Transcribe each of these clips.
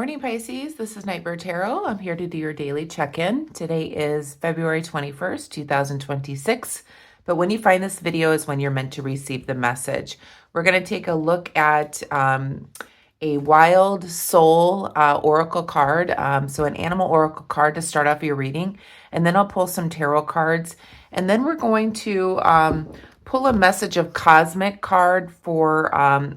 morning, Pisces. This is Nightbird Tarot. I'm here to do your daily check-in. Today is February 21st, 2026. But when you find this video is when you're meant to receive the message. We're going to take a look at a wild soul oracle card. So an animal oracle card to start off your reading. And then I'll pull some tarot cards. And then we're going to pull a message of cosmic card for,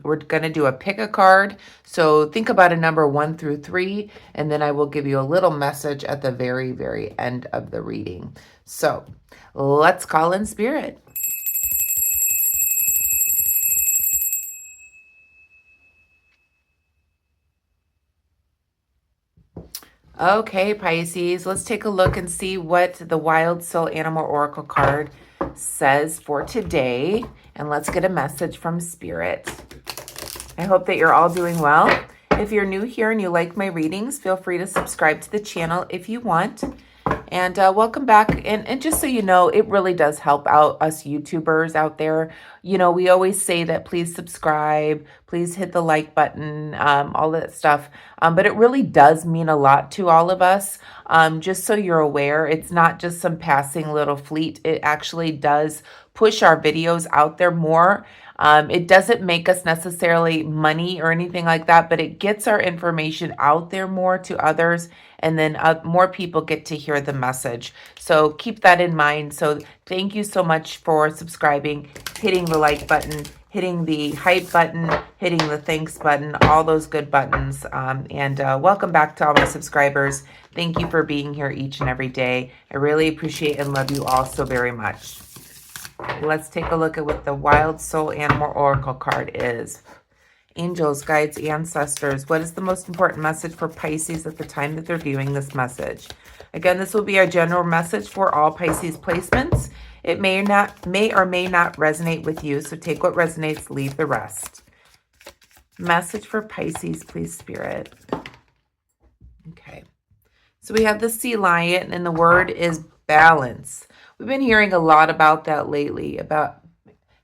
we're going to do a pick a card. So think about a number 1 through 3, and then I will give you a little message at the very, very end of the reading. So let's call in spirit. Okay, Pisces, let's take a look and see what the Wild Soul Animal Oracle card says for today. And let's get a message from Spirit. I hope that you're all doing well. If you're new here and you like my readings, feel free to subscribe to the channel if you want. And welcome back. And just so you know, it really does help out us YouTubers out there. You know, we always say that please subscribe, please hit the like button, all that stuff. But it really does mean a lot to all of us. Just so you're aware, it's not just some passing little fleet. It actually does push our videos out there more. It doesn't make us necessarily money or anything like that, but it gets our information out there more to others, and then more people get to hear the message. So keep that in mind. So thank you so much for subscribing, hitting the like button, hitting the hype button, hitting the thanks button, all those good buttons. And welcome back to all my subscribers. Thank you for being here each and every day. I really appreciate and love you all so very much. Let's take a look at what the Wild Soul Animal Oracle card is. Angels, guides, ancestors, what is the most important message for Pisces at the time that they're viewing this message? Again, this will be our general message for all Pisces placements. It may or may not resonate with you, so take what resonates, leave the rest. Message for Pisces, please, Spirit. Okay. So we have the sea lion, and the word is balance. We've been hearing a lot about that lately, about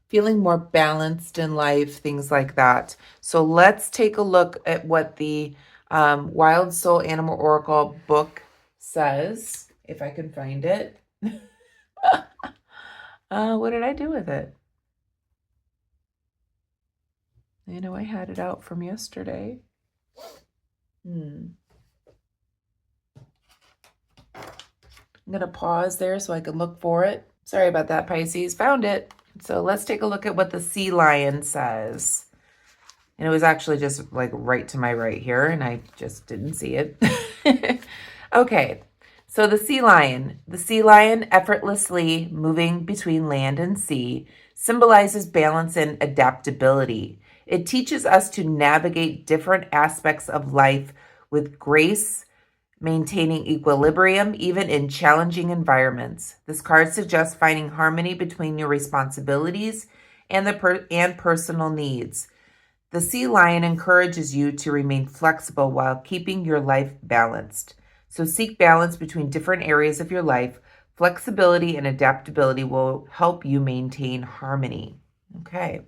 feeling more balanced in life, things like that. So let's take a look at what the Wild Soul Animal Oracle book says, if I can find it. What did I do with it? You know, I had it out from yesterday. I'm going to pause there so I can look for it. Sorry about that, Pisces. Found it. So let's take a look at what the sea lion says. And it was actually just like right to my right here, and I just didn't see it. Okay, so the sea lion effortlessly moving between land and sea, symbolizes balance and adaptability. It teaches us to navigate different aspects of life with grace, maintaining equilibrium even in challenging environments. This card suggests finding harmony between your responsibilities and personal needs. The sea lion encourages you to remain flexible while keeping your life balanced. So seek balance between different areas of your life. Flexibility and adaptability will help you maintain harmony. Okay.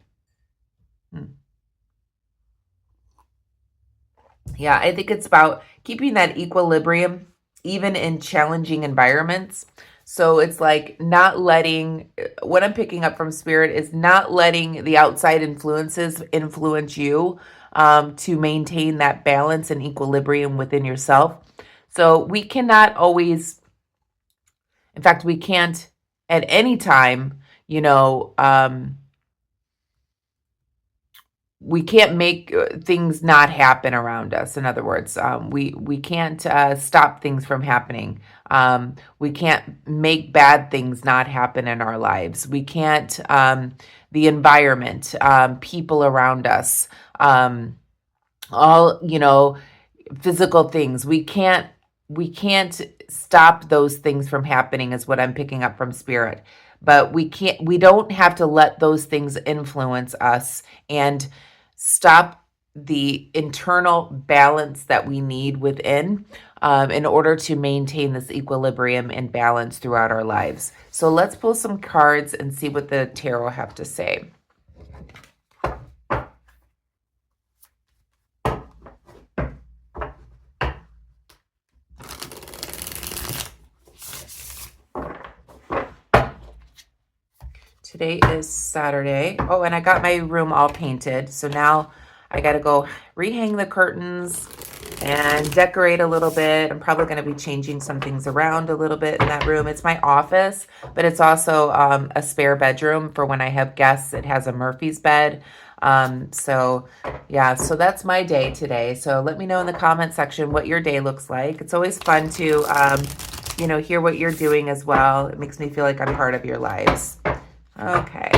Yeah, I think it's about keeping that equilibrium even in challenging environments. So it's like not letting, what I'm picking up from Spirit is not letting the outside influences influence you, to maintain that balance and equilibrium within yourself. So we cannot always, in fact, we can't at any time, you know, we can't make things not happen around us. In other words, we can't stop things from happening. We can't make bad things not happen in our lives. We can't, the environment, people around us, all, you know, physical things. We can't stop those things from happening is what I'm picking up from Spirit. But we don't have to let those things influence us and stop the internal balance that we need within, in order to maintain this equilibrium and balance throughout our lives. So let's pull some cards and see what the tarot have to say. Today is Saturday. Oh, and I got my room all painted. So now I got to go rehang the curtains and decorate a little bit. I'm probably going to be changing some things around a little bit in that room. It's my office, but it's also a spare bedroom for when I have guests. It has a Murphy's bed. So that's my day today. So let me know in the comment section what your day looks like. It's always fun to, hear what you're doing as well. It makes me feel like I'm part of your lives. Okay.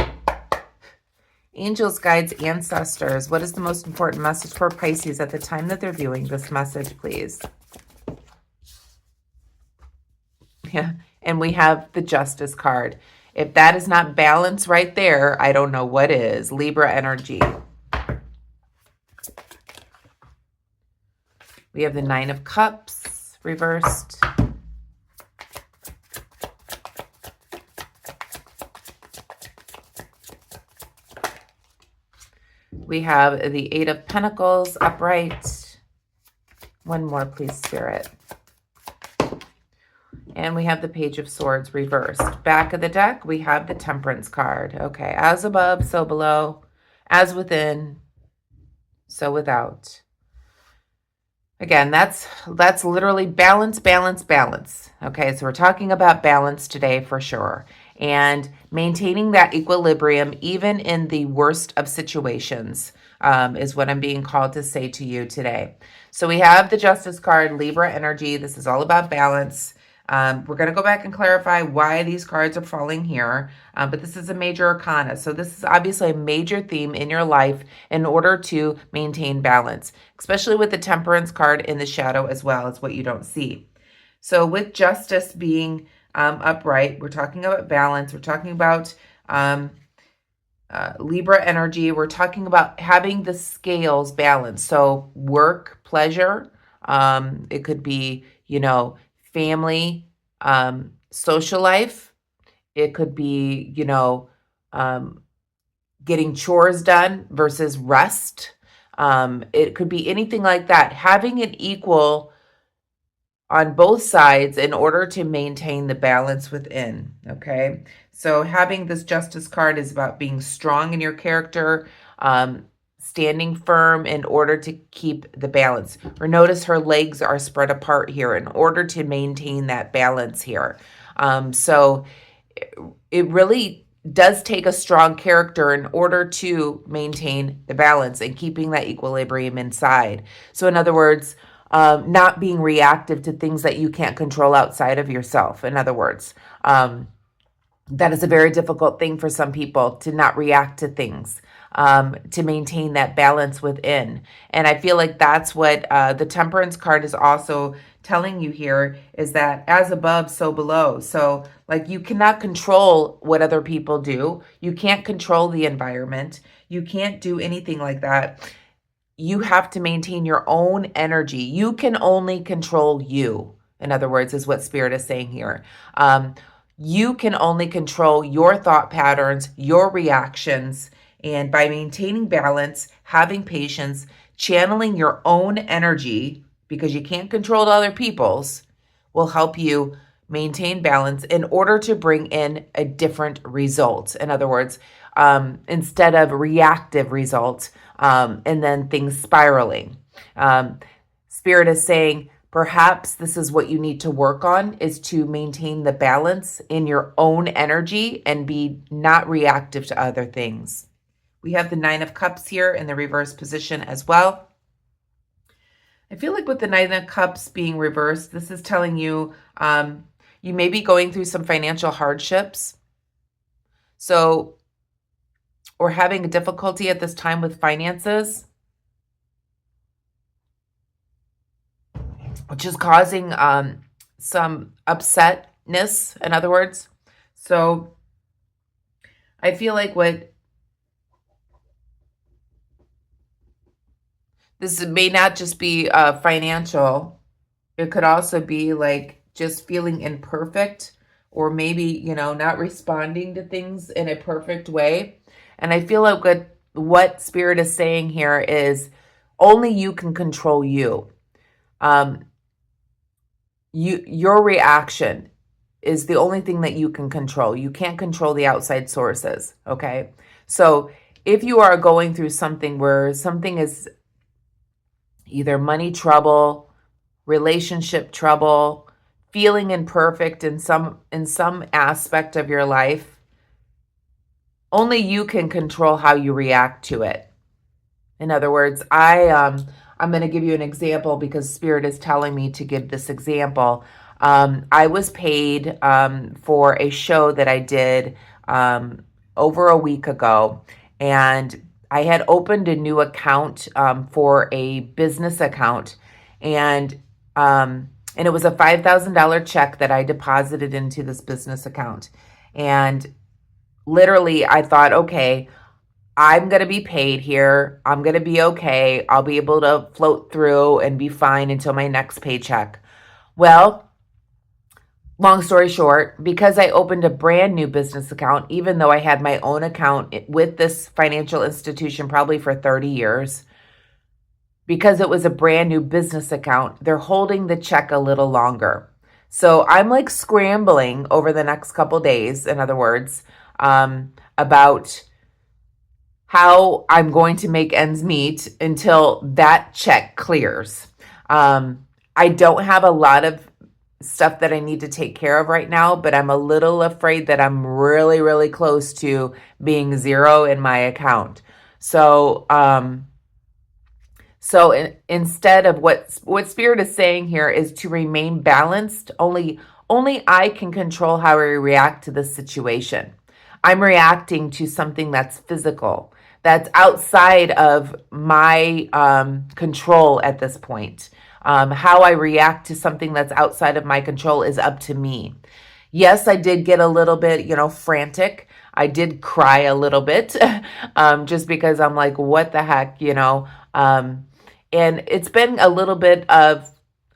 Angels, guides, ancestors. What is the most important message for Pisces at the time that they're viewing this message, please? Yeah. And we have the Justice card. If that is not balance right there, I don't know what is. Libra energy. We have the Nine of Cups reversed. We have the Eight of Pentacles upright. One more, please, Spirit. And we have the Page of Swords reversed. Back of the deck, we have the Temperance card. Okay, as above, so below. As within, so without. Again, that's literally balance, balance, balance. Okay, so we're talking about balance today for sure. And maintaining that equilibrium, even in the worst of situations, is what I'm being called to say to you today. So we have the Justice card, Libra energy. This is all about balance. We're going to go back and clarify why these cards are falling here, but this is a major arcana. So this is obviously a major theme in your life in order to maintain balance, especially with the Temperance card in the shadow as well as what you don't see. So with Justice being upright, we're talking about balance. We're talking about Libra energy. We're talking about having the scales balanced. So work, pleasure, it could be, family, social life. It could be, getting chores done versus rest. It could be anything like that. Having an equal on both sides in order to maintain the balance within, okay? So having this Justice card is about being strong in your character, standing firm in order to keep the balance. Or notice her legs are spread apart here in order to maintain that balance here. So it really does take a strong character in order to maintain the balance and keeping that equilibrium inside. So in other words, not being reactive to things that you can't control outside of yourself. In other words, that is a very difficult thing for some people, to not react to things, to maintain that balance within. And I feel like that's what the Temperance card is also telling you here, is that as above, so below. So like you cannot control what other people do. You can't control the environment. You can't do anything like that. You have to maintain your own energy. You can only control you, in other words, is what Spirit is saying here. You can only control your thought patterns, your reactions, and by maintaining balance, having patience, channeling your own energy, because you can't control other people's, will help you maintain balance in order to bring in a different result. In other words, instead of reactive results, and then things spiraling. Spirit is saying, perhaps this is what you need to work on, is to maintain the balance in your own energy and be not reactive to other things. We have the Nine of Cups here in the reverse position as well. I feel like with the Nine of Cups being reversed, this is telling you you may be going through some financial hardships. So, or having a difficulty at this time with finances, which is causing some upsetness, in other words. So I feel like this may not just be financial. It could also be like just feeling imperfect, or maybe, not responding to things in a perfect way. And I feel like what Spirit is saying here is only you can control you. Your reaction is the only thing that you can control. You can't control the outside sources, okay? So if you are going through something where something is either money trouble, relationship trouble, feeling imperfect in some aspect of your life, only you can control how you react to it. In other words, I'm going to give you an example because Spirit is telling me to give this example. I was paid for a show that I did over a week ago, and I had opened a new account for a business account, and it was a $5,000 check that I deposited into this business account. And literally, I thought, okay, I'm going to be paid here. I'm going to be okay. I'll be able to float through and be fine until my next paycheck. Well, long story short, because I opened a brand new business account, even though I had my own account with this financial institution probably for 30 years, because it was a brand new business account, they're holding the check a little longer. So I'm like scrambling over the next couple days, in other words, about how I'm going to make ends meet until that check clears. I don't have a lot of stuff that I need to take care of right now, but I'm a little afraid that I'm really, really close to being zero in my account. So, instead of what Spirit is saying here is to remain balanced. Only I can control how I react to this situation. I'm reacting to something that's physical, that's outside of my control at this point. How I react to something that's outside of my control is up to me. Yes, I did get a little bit, frantic. I did cry a little bit just because I'm like, what the heck, and it's been a little bit of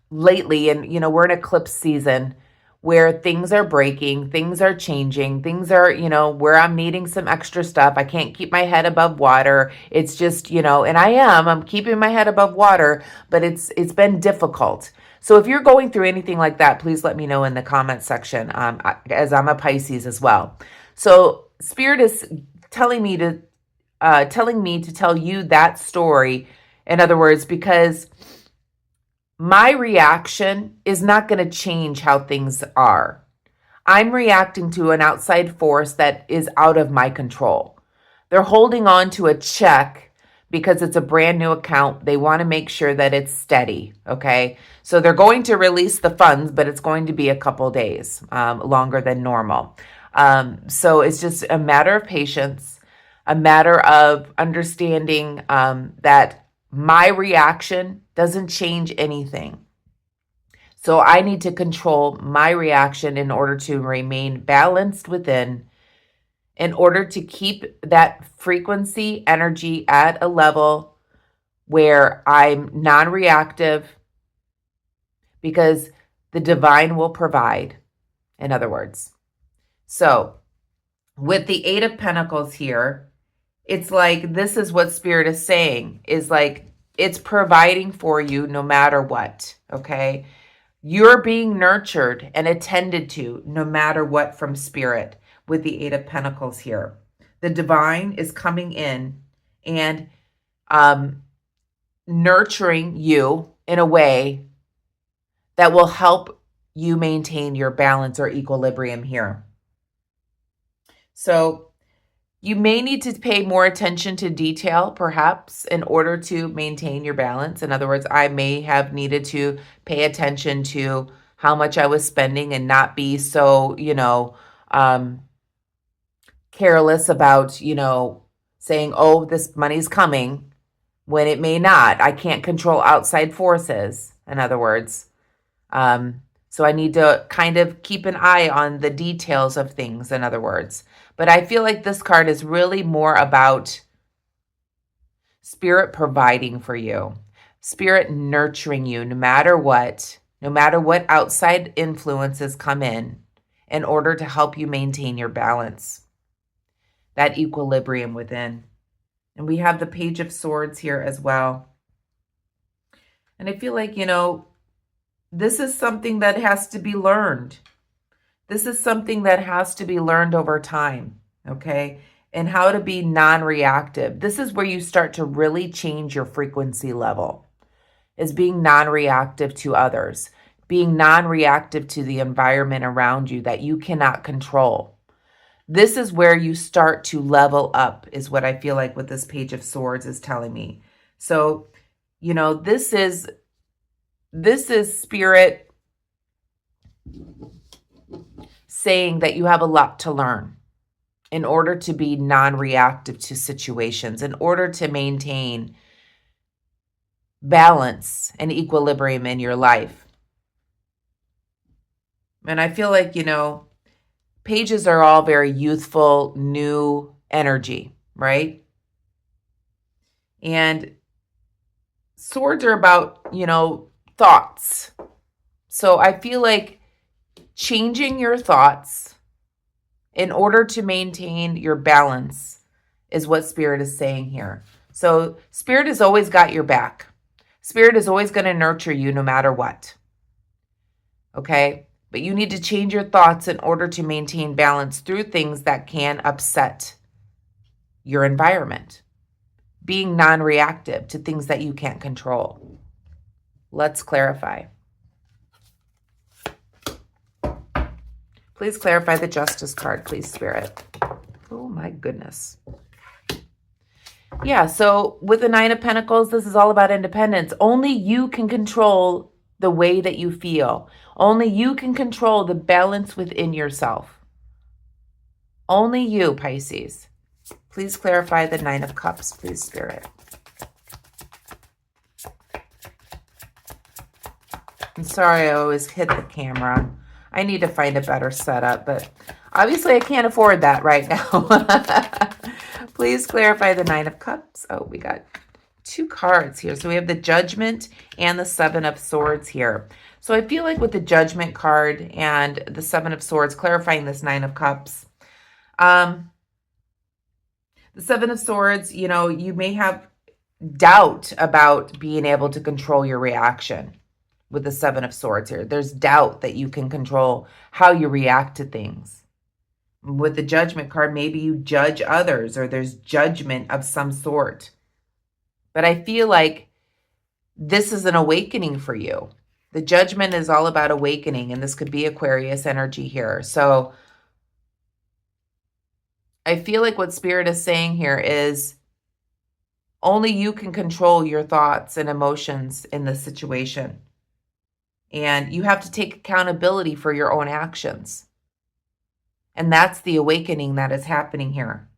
lately, and, we're in eclipse season where things are breaking, things are changing, things are, where I'm needing some extra stuff. I can't keep my head above water. It's just, and I'm keeping my head above water, but it's been difficult. So if you're going through anything like that, please let me know in the comment section, as I'm a Pisces as well. So Spirit is telling me to tell you that story. In other words, because my reaction is not going to change how things are. I'm reacting to an outside force that is out of my control. They're holding on to a check because it's a brand new account. They want to make sure that it's steady, okay? So they're going to release the funds, but it's going to be a couple days, longer than normal. So it's just a matter of patience, a matter of understanding that my reaction doesn't change anything. So I need to control my reaction in order to remain balanced within, in order to keep that frequency energy at a level where I'm non-reactive, because the divine will provide, in other words. So with the Eight of Pentacles here, it's like, this is what Spirit is saying, is like, it's providing for you no matter what, okay? You're being nurtured and attended to no matter what from Spirit with the Eight of Pentacles here. The divine is coming in and nurturing you in a way that will help you maintain your balance or equilibrium here. So you may need to pay more attention to detail, perhaps, in order to maintain your balance. In other words, I may have needed to pay attention to how much I was spending and not be so, careless about, saying, oh, this money's coming, when it may not. I can't control outside forces, in other words. So I need to kind of keep an eye on the details of things, in other words. But I feel like this card is really more about Spirit providing for you, Spirit nurturing you no matter what outside influences come in order to help you maintain your balance, that equilibrium within. And we have the Page of Swords here as well. And I feel like, this is something that has to be learned. This is something that has to be learned over time, okay? And how to be non-reactive. This is where you start to really change your frequency level, is being non-reactive to others, being non-reactive to the environment around you that you cannot control. This is where you start to level up, is what I feel like what this Page of Swords is telling me. So, you know, this is Spirit saying that you have a lot to learn in order to be non-reactive to situations, in order to maintain balance and equilibrium in your life. And I feel like, you know, pages are all very youthful, new energy, right? And swords are about, you know, thoughts. So I feel like changing your thoughts in order to maintain your balance is what Spirit is saying here. So Spirit has always got your back. Spirit is always going to nurture you no matter what. Okay? But you need to change your thoughts in order to maintain balance through things that can upset your environment. Being non-reactive to things that you can't control. Let's clarify. Please clarify the Justice card, please, Spirit. Oh, my goodness. Yeah, so with the Nine of Pentacles, this is all about independence. Only you can control the way that you feel. Only you can control the balance within yourself. Only you, Pisces. Please clarify the Nine of Cups, please, Spirit. I'm sorry I always hit the camera. I need to find a better setup, but obviously I can't afford that right now. Please clarify the Nine of Cups. Oh, we got two cards here. So we have the Judgment and the Seven of Swords here. So I feel like with the Judgment card and the Seven of Swords, clarifying this Nine of Cups, the Seven of Swords, you know, you may have doubt about being able to control your reaction. With the Seven of Swords here, there's doubt that you can control how you react to things. With the Judgment card, maybe you judge others or there's judgment of some sort. But I feel like this is an awakening for you. The Judgment is all about awakening, and this could be Aquarius energy here. So I feel like what Spirit is saying here is only you can control your thoughts and emotions in this situation. And you have to take accountability for your own actions. And that's the awakening that is happening here.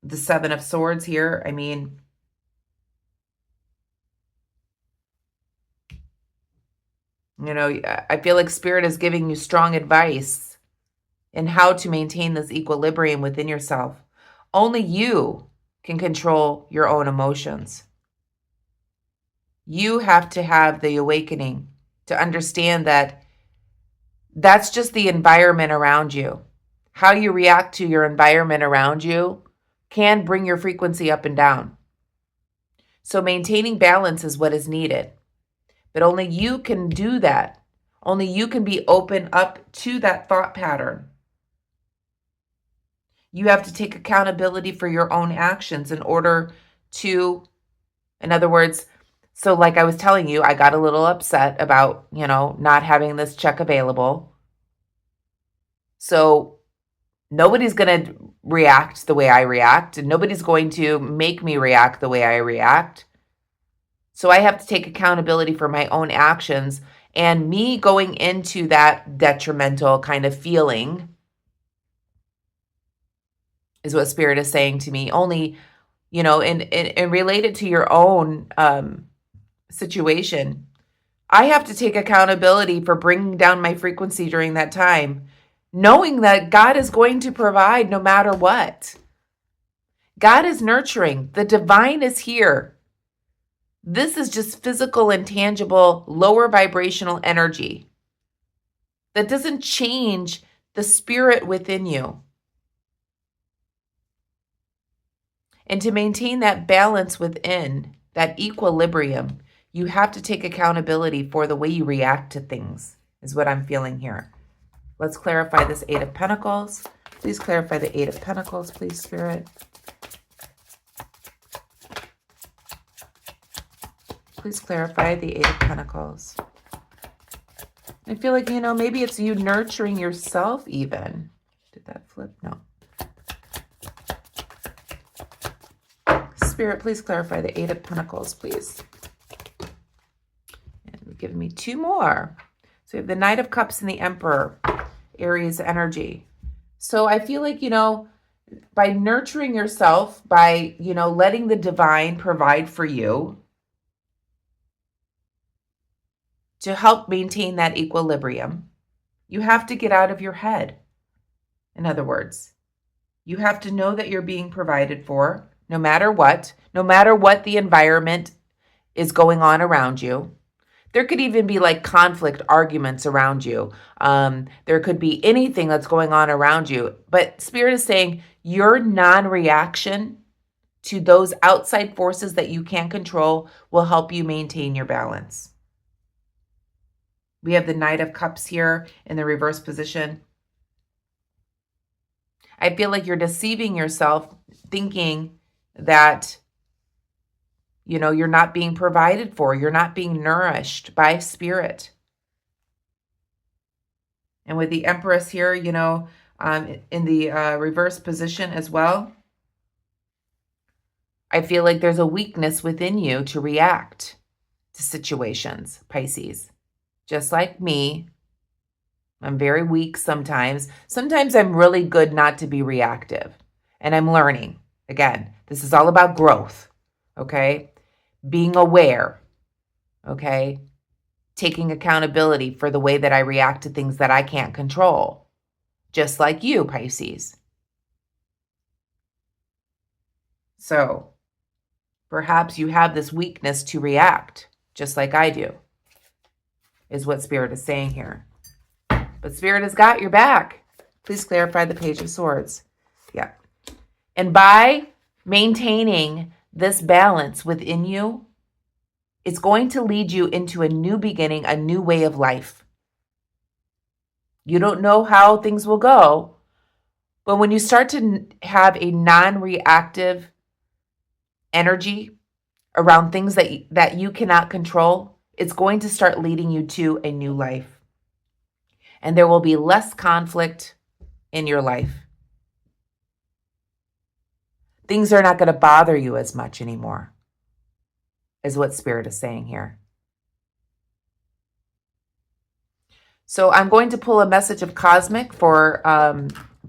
The Seven of Swords here, I mean, you know, I feel like Spirit is giving you strong advice in how to maintain this equilibrium within yourself. Only you can control your own emotions. You have to have the awakening to understand that that's just the environment around you. How you react to your environment around you can bring your frequency up and down. So maintaining balance is what is needed. But only you can do that. Only you can be open up to that thought pattern. You have to take accountability for your own actions in order to, in other words, so like I was telling you, I got a little upset about, you know, not having this check available. So nobody's going to react the way I react, and nobody's going to make me react the way I react. So I have to take accountability for my own actions, and me going into that detrimental kind of feeling is what Spirit is saying to me. Only, you know, and related to your own situation, I have to take accountability for bringing down my frequency during that time, knowing that God is going to provide no matter what. God is nurturing. The divine is here. This is just physical and tangible, lower vibrational energy that doesn't change the spirit within you. And to maintain that balance within, that equilibrium, you have to take accountability for the way you react to things. is what I'm feeling here. Let's clarify this Eight of Pentacles. Please clarify the Eight of Pentacles, please, Spirit. Please clarify the Eight of Pentacles. I feel like, maybe it's you nurturing yourself even. Did that flip? No. Spirit, please clarify the Eight of Pentacles, please. And you've given me two more. So we have the Knight of Cups and the Emperor, Aries energy. So I feel like, by nurturing yourself, by, letting the divine provide for you to help maintain that equilibrium, you have to get out of your head. In other words, you have to know that you're being provided for no matter what the environment is going on around you. There could even be like conflict arguments around you. There could be anything that's going on around you. But Spirit is saying your non-reaction to those outside forces that you can't control will help you maintain your balance. We have the Knight of Cups here in the reverse position. I feel like you're deceiving yourself thinking that, you're not being provided for. You're not being nourished by Spirit. And with the Empress here, in the reverse position as well, I feel like there's a weakness within you to react to situations, Pisces. Just like me, I'm very weak sometimes. Sometimes I'm really good not to be reactive. And I'm learning. Again, this is all about growth, okay? Being aware, okay? Taking accountability for the way that I react to things that I can't control. Just like you, Pisces. So, perhaps you have this weakness to react, just like I do, is what Spirit is saying here. But Spirit has got your back. Please clarify the Page of Swords. Yeah. And by maintaining this balance within you, it's going to lead you into a new beginning, a new way of life. You don't know how things will go, but when you start to have a non-reactive energy around things that you cannot control, it's going to start leading you to a new life. And there will be less conflict in your life. Things are not going to bother you as much anymore, is what Spirit is saying here. So I'm going to pull a message of Cosmic for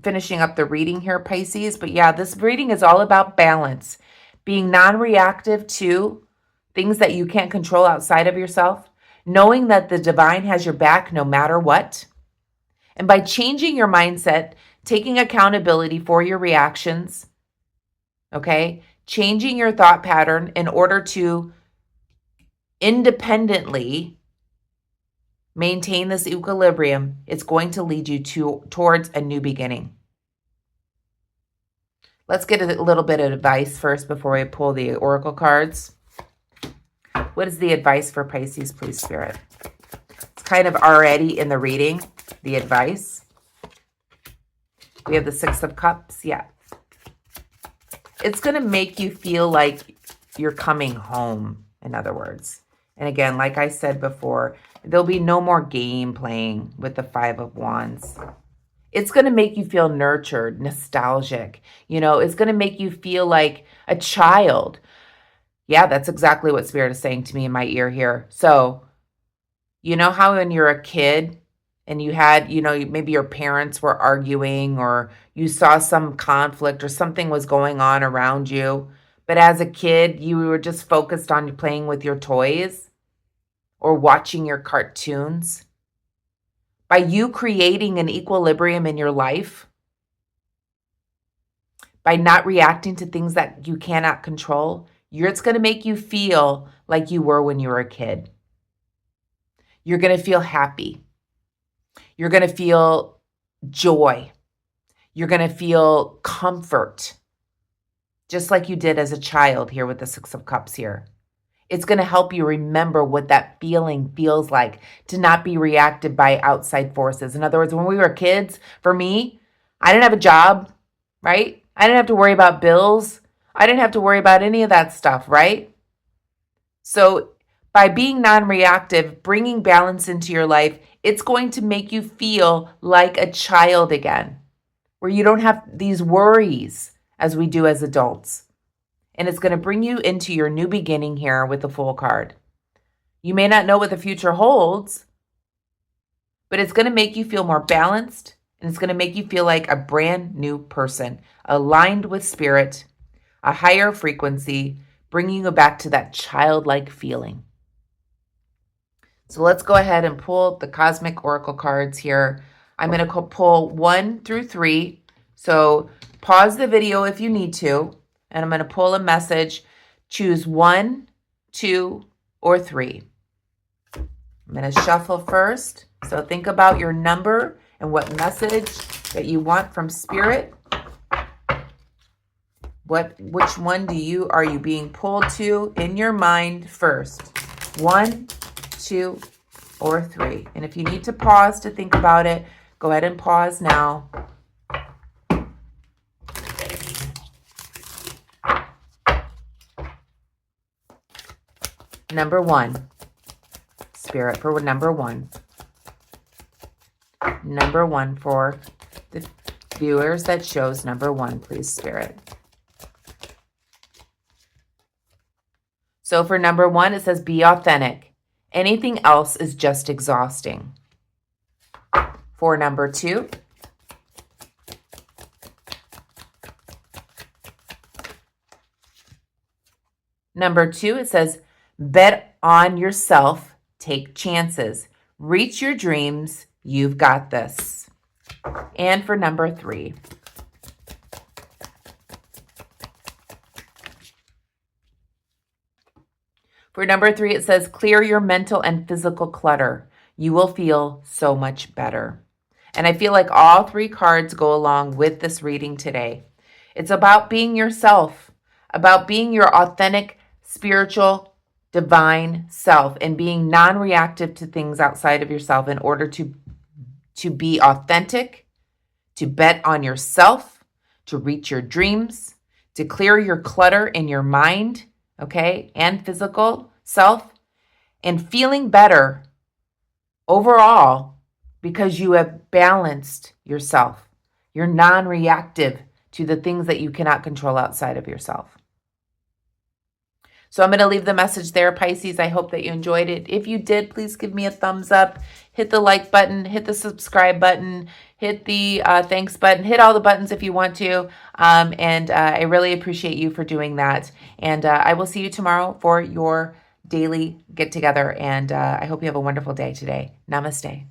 finishing up the reading here, Pisces. But yeah, this reading is all about balance. Being non-reactive to things that you can't control outside of yourself. Knowing that the divine has your back no matter what. And by changing your mindset, taking accountability for your reactions, okay? Changing your thought pattern in order to independently maintain this equilibrium, it's going to lead you towards a new beginning. Let's get a little bit of advice first before we pull the oracle cards. What is the advice for Pisces, please, Spirit? It's kind of already in the reading, the advice. We have the Six of Cups. Yeah. It's going to make you feel like you're coming home, in other words. And again, like I said before, there'll be no more game playing with the Five of Wands. It's going to make you feel nurtured, nostalgic. It's going to make you feel like a child. Yeah, that's exactly what Spirit is saying to me in my ear here. So, you know how when you're a kid and you had, maybe your parents were arguing or you saw some conflict or something was going on around you. But as a kid, you were just focused on playing with your toys or watching your cartoons. By you creating an equilibrium in your life, by not reacting to things that you cannot control, it's going to make you feel like you were when you were a kid. You're going to feel happy. You're going to feel joy. You're going to feel comfort, just like you did as a child here with the Six of Cups here. It's going to help you remember what that feeling feels like to not be reacted by outside forces. In other words, when we were kids, for me, I didn't have a job, right? I didn't have to worry about bills. I didn't have to worry about any of that stuff, right? So by being non-reactive, bringing balance into your life, it's going to make you feel like a child again, where you don't have these worries as we do as adults. And it's going to bring you into your new beginning here with the Fool card. You may not know what the future holds, but it's going to make you feel more balanced, and it's going to make you feel like a brand new person, aligned with spirit, a higher frequency, bringing you back to that childlike feeling. So let's go ahead and pull the Cosmic Oracle cards here. I'm going to pull 1 through 3. So pause the video if you need to. And I'm going to pull a message. Choose 1, 2, or 3. I'm going to shuffle first. So think about your number and what message that you want from Spirit. Which one are you being pulled to in your mind first? 1, 2, or 3. And if you need to pause to think about it, go ahead and pause now. Number 1. Spirit for number 1. Number 1 for the viewers that chose number 1, please, Spirit. So for number 1, it says, be authentic. Anything else is just exhausting. For number 2, it says, bet on yourself, take chances, reach your dreams, you've got this. And for number 3, it says, clear your mental and physical clutter. You will feel so much better. And I feel like all 3 cards go along with this reading today. It's about being yourself, about being your authentic, spiritual, divine self, and being non-reactive to things outside of yourself in order to be authentic, to bet on yourself, to reach your dreams, to clear your clutter in your mind, okay, and physical self, and feeling better overall because you have balanced yourself. You're non-reactive to the things that you cannot control outside of yourself. So I'm going to leave the message there, Pisces. I hope that you enjoyed it. If you did, please give me a thumbs up. Hit the like button. Hit the subscribe button. Hit the thanks button. Hit all the buttons if you want to. I really appreciate you for doing that. And I will see you tomorrow for your daily get-together. And I hope you have a wonderful day today. Namaste.